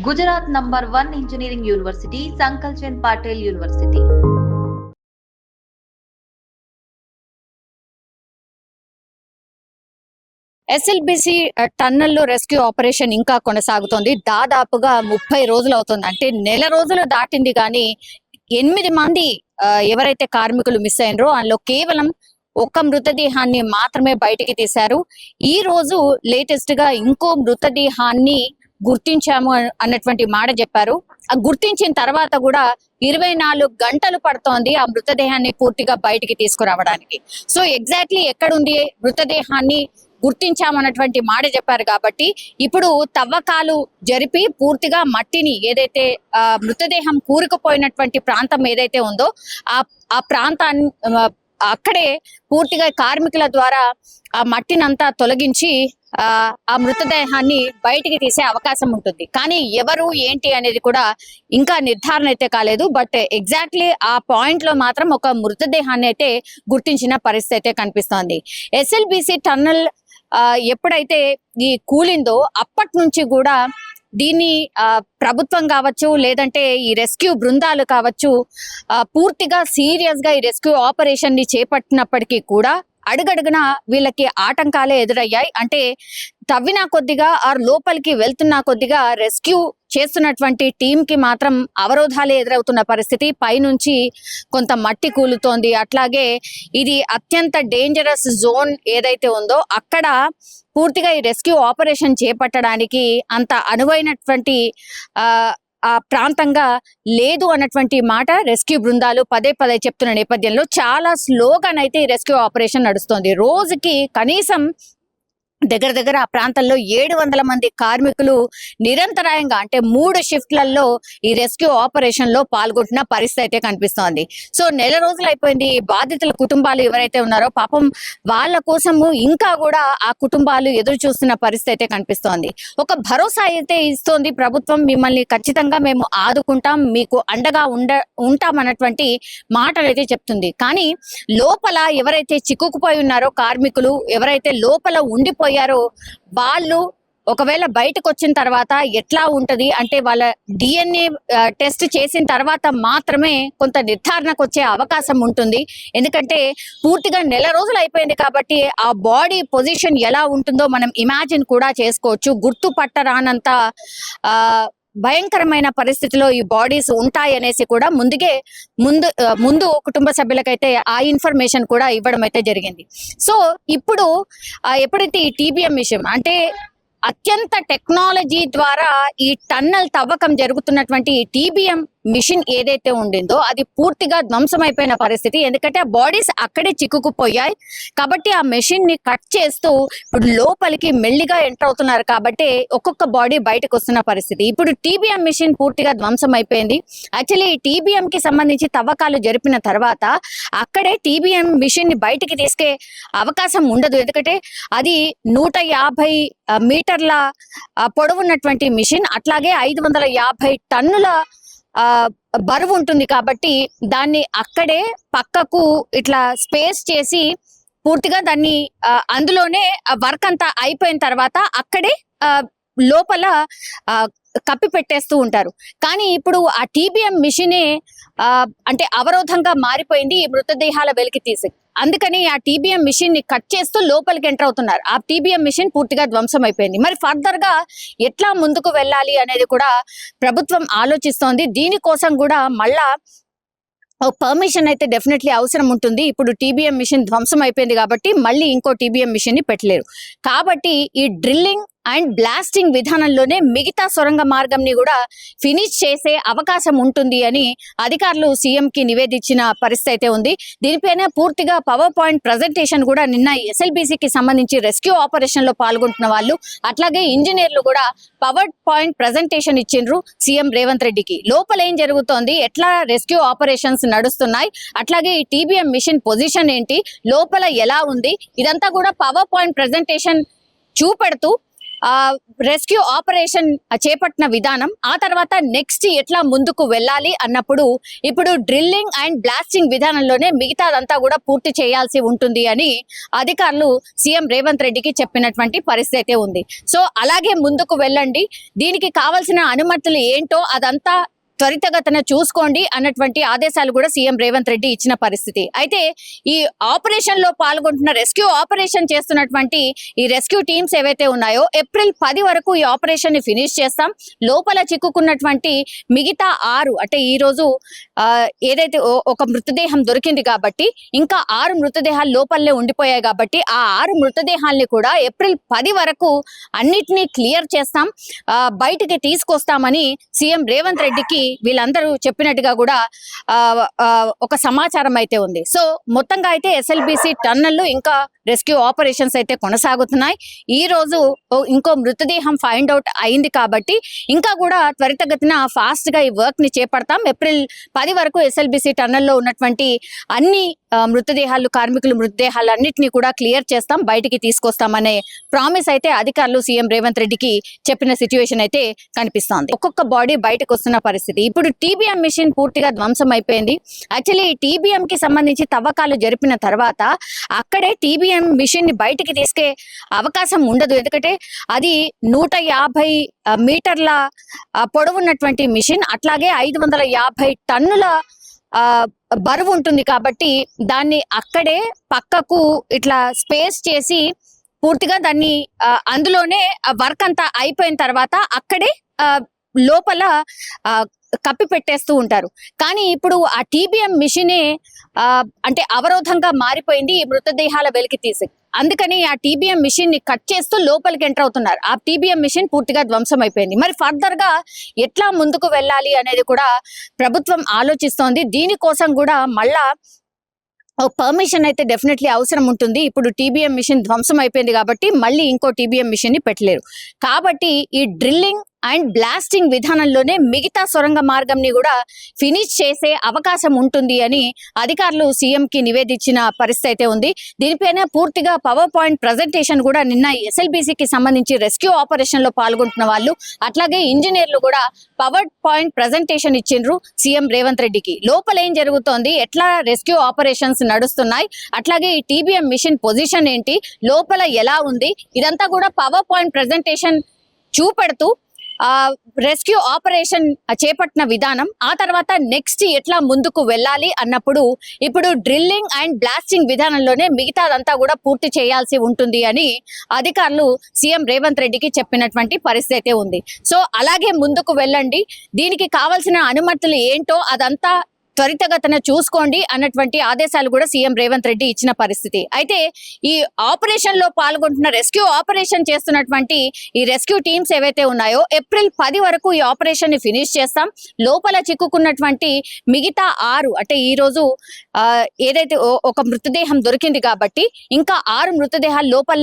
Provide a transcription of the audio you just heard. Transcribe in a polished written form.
Gujarat number 1 engineering university Sankalchand Patel university. SLBC టన్నెల్లో rescue operation ఇంకా కొనసాగుతోంది. దాదాపుగా 30 రోజులు అవుతుంది. అంటే నెల రోజులు దాటింది కానీ 8 మంది ఎవరైతే కార్మికులు మిస్ అయినరో అందులో కేవలం ఒక మృతదేహాన్ని మాత్రమే బయటికి తీశారు. ఈ రోజు లేటెస్ట్ గా ఇంకో మృతదేహాన్ని గుర్తించాము అన్నటువంటి మాట చెప్పారు. ఆ గుర్తించిన తర్వాత కూడా 24 గంటలు పడుతోంది ఆ మృతదేహాన్ని పూర్తిగా బయటికి తీసుకురావడానికి. సో ఎగ్జాక్ట్లీ ఎక్కడుంది మృతదేహాన్ని గుర్తించామన్నటువంటి మాట చెప్పారు. కాబట్టి ఇప్పుడు తవ్వకాలు జరిపి పూర్తిగా మట్టిని ఏదైతే మృతదేహం కూరుకుపోయినటువంటి ప్రాంతం ఏదైతే ఉందో ఆ ప్రాంతాన్ని అక్కడే పూర్తిగా కార్మికుల ద్వారా ఆ మట్టినంతా తొలగించి ఆ మృతదేహాన్ని బయటికి తీసే అవకాశం ఉంటుంది. కానీ ఎవరు ఏంటి అనేది కూడా ఇంకా నిర్ధారణ అయితే కాలేదు. బట్ ఎగ్జాక్ట్లీ ఆ పాయింట్ లో మాత్రం ఒక మృతదేహాన్ని అయితే గుర్తించిన పరిస్థితి అయితే కనిపిస్తోంది. ఎస్ఎల్బిసి టన్నల్ ఎప్పుడైతే ఈ కూలిందో అప్పటి నుంచి కూడా దీన్ని ప్రభుత్వం కావచ్చు లేదంటే ఈ రెస్క్యూ బృందాలు కావచ్చు పూర్తిగా సీరియస్ గా ఈ రెస్క్యూ ఆపరేషన్ ని చేపట్టినప్పటికీ కూడా అడుగడుగున వీళ్ళకి ఆటంకాలే ఎదురయ్యాయి. అంటే తవ్వినా కొద్దిగా లోపలికి వెళ్తున్నా కొద్దిగా రెస్క్యూ చేస్తున్నటువంటి టీం కి మాత్రం అవరోధాలే ఎదురవుతున్న పరిస్థితి. పైనుంచి కొంత మట్టి కూలుతోంది. అట్లాగే ఇది అత్యంత డేంజరస్ జోన్ ఏదైతే ఉందో అక్కడ పూర్తిగా ఈ రెస్క్యూ ఆపరేషన్ చేపట్టడానికి అంత అనువైనటువంటి ఆ ప్రాంతంగా లేదు అన్నటువంటి మాట రెస్క్యూ బృందాలు పదే పదే చెప్తున్న నేపథ్యంలో చాలా స్లోగానైతే ఈ రెస్క్యూ ఆపరేషన్ నడుస్తోంది. రోజుకి కనీసం దగ్గర ఆ ప్రాంతంలో 700 మంది కార్మికులు నిరంతరాయంగా అంటే 3 షిఫ్ట్లలో ఈ రెస్క్యూ ఆపరేషన్ లో పాల్గొంటున్న పరిస్థితి అయితే కనిపిస్తోంది. సో నెల రోజులు అయిపోయింది. బాధితుల కుటుంబాలు ఎవరైతే ఉన్నారో పాపం వాళ్ళ కోసము ఇంకా కూడా ఆ కుటుంబాలు ఎదురు చూస్తున్న పరిస్థితి అయితే కనిపిస్తోంది. ఒక భరోసా అయితే ఇస్తోంది ప్రభుత్వం, మిమ్మల్ని ఖచ్చితంగా మేము ఆదుకుంటాం, మీకు అండగా ఉంటామన్నటువంటి మాటలు అయితే చెప్తుంది. కానీ లోపల ఎవరైతే చిక్కుకుపోయి ఉన్నారో కార్మికులు ఎవరైతే లోపల ఉండిపోయారో వాళ్ళు ఒకవేళ బయటకు వచ్చిన తర్వాత ఎట్లా ఉంటది అంటే వాళ్ళ డిఎన్ఏ టెస్ట్ చేసిన తర్వాత మాత్రమే కొంత నిర్ధారణకు వచ్చే అవకాశం ఉంటుంది. ఎందుకంటే పూర్తిగా నెల రోజులు అయిపోయింది కాబట్టి ఆ బాడీ పొజిషన్ ఎలా ఉంటుందో మనం ఇమాజిన్ కూడా చేసుకోవచ్చు. గుర్తుపట్టరానంత భయంకరమైన పరిస్థితిలో ఈ బాడీస్ ఉంటాయి అనేసి కూడా ముందు కుటుంబ సభ్యులకైతే ఆ ఇన్ఫర్మేషన్ కూడా ఇవ్వడం అయితే జరిగింది. సో ఇప్పుడు ఎప్పుడైతే ఈ టీబీఎం విషయం అంటే అత్యంత టెక్నాలజీ ద్వారా ఈ టన్నల్ తవ్వకం జరుగుతున్నటువంటి ఈ టీబీఎం మిషన్ ఏదైతే ఉండిందో అది పూర్తిగా ధ్వంసమైపోయిన పరిస్థితి. ఎందుకంటే ఆ బాడీస్ అక్కడే చిక్కుకుపోయాయి కాబట్టి ఆ మెషిన్ ని కట్ చేస్తూ ఇప్పుడు లోపలికి మెల్లిగా ఎంటర్ అవుతున్నారు కాబట్టి ఒక్కొక్క బాడీ బయటకు వస్తున్న పరిస్థితి. ఇప్పుడు టీబీఎం మిషన్ పూర్తిగా ధ్వంసం అయిపోయింది. యాక్చువల్లీ ఈ టీబీఎం కి సంబంధించి తవ్వకాలు జరిపిన తర్వాత అక్కడే టీబీఎం మిషన్ ని బయటికి తీసుకే అవకాశం ఉండదు. ఎందుకంటే అది 150 మీటర్ల పొడవున్నటువంటి మిషన్, అట్లాగే 550 టన్నుల బరువు ఉంటుంది కాబట్టి దాన్ని అక్కడే పక్కకు ఇట్లా స్పేస్ చేసి పూర్తిగా దాన్ని అందులోనే వర్క్ అంతా అయిపోయిన తర్వాత అక్కడే లోపల కప్పి పెట్టేస్తూ ఉంటారు. కానీ ఇప్పుడు ఆ టీబీఎం మిషనే అంటే అవరోధంగా మారిపోయింది ఈ మృతదేహాల వెలికి తీసి. అందుకని ఆ టీబీఎం మిషన్ ని కట్ చేస్తూ లోపలికి ఎంటర్ అవుతున్నారు. ఆ టీబీఎం మిషన్ పూర్తిగా ధ్వంసం అయిపోయింది. మరి ఫర్దర్ గా ఎట్లా ముందుకు వెళ్ళాలి అనేది కూడా ప్రభుత్వం ఆలోచిస్తోంది. దీనికోసం కూడా మళ్ళా పర్మిషన్ అయితే డెఫినెట్లీ అవసరం ఉంటుంది. ఇప్పుడు టీబీఎం మిషన్ ధ్వంసం అయిపోయింది కాబట్టి మళ్ళీ ఇంకో టీబీఎం మిషన్ ని పెట్టలేరు. కాబట్టి ఈ డ్రిల్లింగ్ అండ్ బ్లాస్టింగ్ విధానంలోనే మిగతా సొరంగ మార్గంని కూడా ఫినిష్ చేసే అవకాశం ఉంటుంది అని అధికారులు సీఎం కి నివేదించిన పరిస్థితి అయితే ఉంది. దీనిపైన పూర్తిగా పవర్ పాయింట్ ప్రజెంటేషన్ కూడా నిన్న ఎస్ఎల్బిసికి సంబంధించి రెస్క్యూ ఆపరేషన్ లో పాల్గొంటున్న వాళ్ళు అట్లాగే ఇంజనీర్లు కూడా పవర్ పాయింట్ ప్రజెంటేషన్ ఇచ్చిండ్రు సీఎం రేవంత్ రెడ్డికి. లోపల ఏం జరుగుతోంది, ఎట్లా రెస్క్యూ ఆపరేషన్స్ నడుస్తున్నాయి, అట్లాగే ఈ టీబీఎం మిషన్ పొజిషన్ ఏంటి, లోపల ఎలా ఉంది, ఇదంతా కూడా పవర్ పాయింట్ ప్రజెంటేషన్ చూపెడుతూ రెస్క్యూ ఆపరేషన్ చేపట్టిన విధానం, ఆ తర్వాత నెక్స్ట్ ఎట్లా ముందుకు వెళ్ళాలి అన్నప్పుడు ఇప్పుడు డ్రిల్లింగ్ అండ్ బ్లాస్టింగ్ విధానంలోనే మిగతాదంతా కూడా పూర్తి చేయాల్సి ఉంటుంది అని అధికారులు సీఎం రేవంత్ రెడ్డికి చెప్పినటువంటి పరిస్థితి అయితే ఉంది. సో అలాగే ముందుకు వెళ్ళండి, దీనికి కావాల్సిన అనుమతులు ఏంటో అదంతా త్వరితగతిన చూసుకోండి అన్నటువంటి ఆదేశాలు కూడా సీఎం రేవంత్ రెడ్డి ఇచ్చిన పరిస్థితి. అయితే ఈ ఆపరేషన్ లో పాల్గొంటున్న రెస్క్యూ ఆపరేషన్ చేస్తున్నటువంటి ఈ రెస్క్యూ టీమ్స్ ఏవైతే ఉన్నాయో ఏప్రిల్ 10 వరకు ఈ ఆపరేషన్ ని ఫినిష్ చేస్తాం. లోపల చిక్కుకున్నటువంటి మిగతా 6 అంటే ఈ రోజు ఏదైతే ఒక మృతదేహం దొరికింది కాబట్టి ఇంకా 6 మృతదేహాలు లోపలనే ఉండిపోయాయి కాబట్టి ఆ 6 మృతదేహాల్ని కూడా ఏప్రిల్ 10 వరకు అన్నిటినీ క్లియర్ చేస్తాం, బయటికి తీసుకొస్తామని సీఎం రేవంత్ రెడ్డికి వీళ్ళందరూ చెప్పినట్టుగా కూడా ఒక సమాచారం అయితే ఉంది. సో మొత్తంగా అయితే ఎస్ఎల్బిసి టన్నెల్ ఇంకా రెస్క్యూ ఆపరేషన్స్ అయితే కొనసాగుతున్నాయి. ఈ రోజు ఇంకో మృతదేహం ఫైండ్ అవుట్ అయింది కాబట్టి ఇంకా కూడా త్వరితగతిన ఫాస్ట్ గా ఈ వర్క్ ని చేపడతాం. ఏప్రిల్ 10 వరకు ఎస్ఎల్బిసి టన్నెల్లో ఉన్నటువంటి అన్ని మృతదేహాలు, కార్మికుల మృతదేహాలు అన్నిటినీ కూడా క్లియర్ చేస్తాం, బయటికి తీసుకొస్తామనే ప్రామిస్ అయితే అధికారులు సీఎం రేవంత్ రెడ్డికి చెప్పిన సిచ్యువేషన్ అయితే కనిపిస్తోంది. ఒక్కొక్క బాడీ బయటకు వస్తున్న పరిస్థితి. ఇప్పుడు టీబీఎం మిషన్ పూర్తిగా ధ్వంసం అయిపోయింది. యాక్చువల్లీ టీబీఎం కి సంబంధించి తవ్వకాలు జరిపిన తర్వాత అక్కడే టీబీఎం మిషన్ ని బయటికి తీసుకే అవకాశం ఉండదు. ఎందుకంటే అది 150 మీటర్ల పొడవున్నటువంటి మిషన్, అట్లాగే 550 టన్నుల బరువు ఉంటుంది కాబట్టి దాన్ని అక్కడే పక్కకు ఇట్లా స్పేస్ చేసి పూర్తిగా దాన్ని అందులోనే వర్క్ అంతా అయిపోయిన తర్వాత అక్కడే లోపల కప్పి పెట్టేస్తూ ఉంటారు. కానీ ఇప్పుడు ఆ టీబీఎం మిషనే అంటే అవరోధంగా మారిపోయింది ఈ మృతదేహాల వెలికి తీసి. అందుకని ఆ టీబీఎం మిషన్ ని కట్ చేస్తూ లోపలికి ఎంటర్ అవుతున్నారు. ఆ టీబీఎం మిషన్ పూర్తిగా ధ్వంసం అయిపోయింది. మరి ఫర్దర్ గా ఎట్లా ముందుకు వెళ్ళాలి అనేది కూడా ప్రభుత్వం ఆలోచిస్తోంది. దీనికోసం కూడా మళ్ళా పర్మిషన్ అయితే డెఫినెట్లీ అవసరం ఉంటుంది. ఇప్పుడు టీబీఎం మిషన్ ధ్వంసం అయిపోయింది కాబట్టి మళ్ళీ ఇంకో టీబీఎం మిషన్ ని పెట్టలేరు. కాబట్టి ఈ డ్రిల్లింగ్ అండ్ బ్లాస్టింగ్ విధానంలోనే మిగతా సొరంగ మార్గంని కూడా ఫినిష్ చేసే అవకాశం ఉంటుంది అని అధికారులు సీఎం కి నివేదించిన పరిస్థితి అయితే ఉంది. దీనిపైన పూర్తిగా పవర్ పాయింట్ ప్రజెంటేషన్ కూడా నిన్న ఎస్ఎల్బిసికి సంబంధించి రెస్క్యూ ఆపరేషన్ లో పాల్గొంటున్న వాళ్ళు అట్లాగే ఇంజనీర్లు కూడా పవర్ పాయింట్ ప్రజెంటేషన్ ఇచ్చిండ్రు సీఎం రేవంత్ రెడ్డికి. లోపల ఏం జరుగుతోంది, ఎట్లా రెస్క్యూ ఆపరేషన్స్ నడుస్తున్నాయి, అట్లాగే ఈ టీబీఎం మిషన్ పొజిషన్ ఏంటి, లోపల ఎలా ఉంది, ఇదంతా కూడా పవర్ పాయింట్ ప్రజెంటేషన్ చూపెడుతూ రెస్క్యూ ఆపరేషన్ చేపట్టిన విధానం, ఆ తర్వాత నెక్స్ట్ ఎట్లా ముందుకు వెళ్ళాలి అన్నప్పుడు ఇప్పుడు డ్రిల్లింగ్ అండ్ బ్లాస్టింగ్ విధానంలోనే మిగతాదంతా కూడా పూర్తి చేయాల్సి ఉంటుంది అని అధికారులు సీఎం రేవంత్ రెడ్డికి చెప్పినటువంటి పరిస్థితి అయితే ఉంది. సో అలాగే ముందుకు వెళ్ళండి, దీనికి కావాల్సిన అనుమతులు ఏంటో అదంతా త్వరితగతిన చూసుకోండి అన్నటువంటి ఆదేశాలు కూడా సీఎం రేవంత్ రెడ్డి ఇచ్చిన పరిస్థితి. అయితే ఈ ఆపరేషన్ లో పాల్గొంటున్న రెస్క్యూ ఆపరేషన్ చేస్తున్నటువంటి ఈ రెస్క్యూ టీమ్స్ ఏవైతే ఉన్నాయో ఏప్రిల్ 10 వరకు ఈ ఆపరేషన్ ని ఫినిష్ చేస్తాం. లోపల చిక్కుకున్నటువంటి మిగతా 6 అంటే ఈ రోజు ఏదైతే ఒక మృతదేహం దొరికింది కాబట్టి ఇంకా 6 మృతదేహాలు లోపల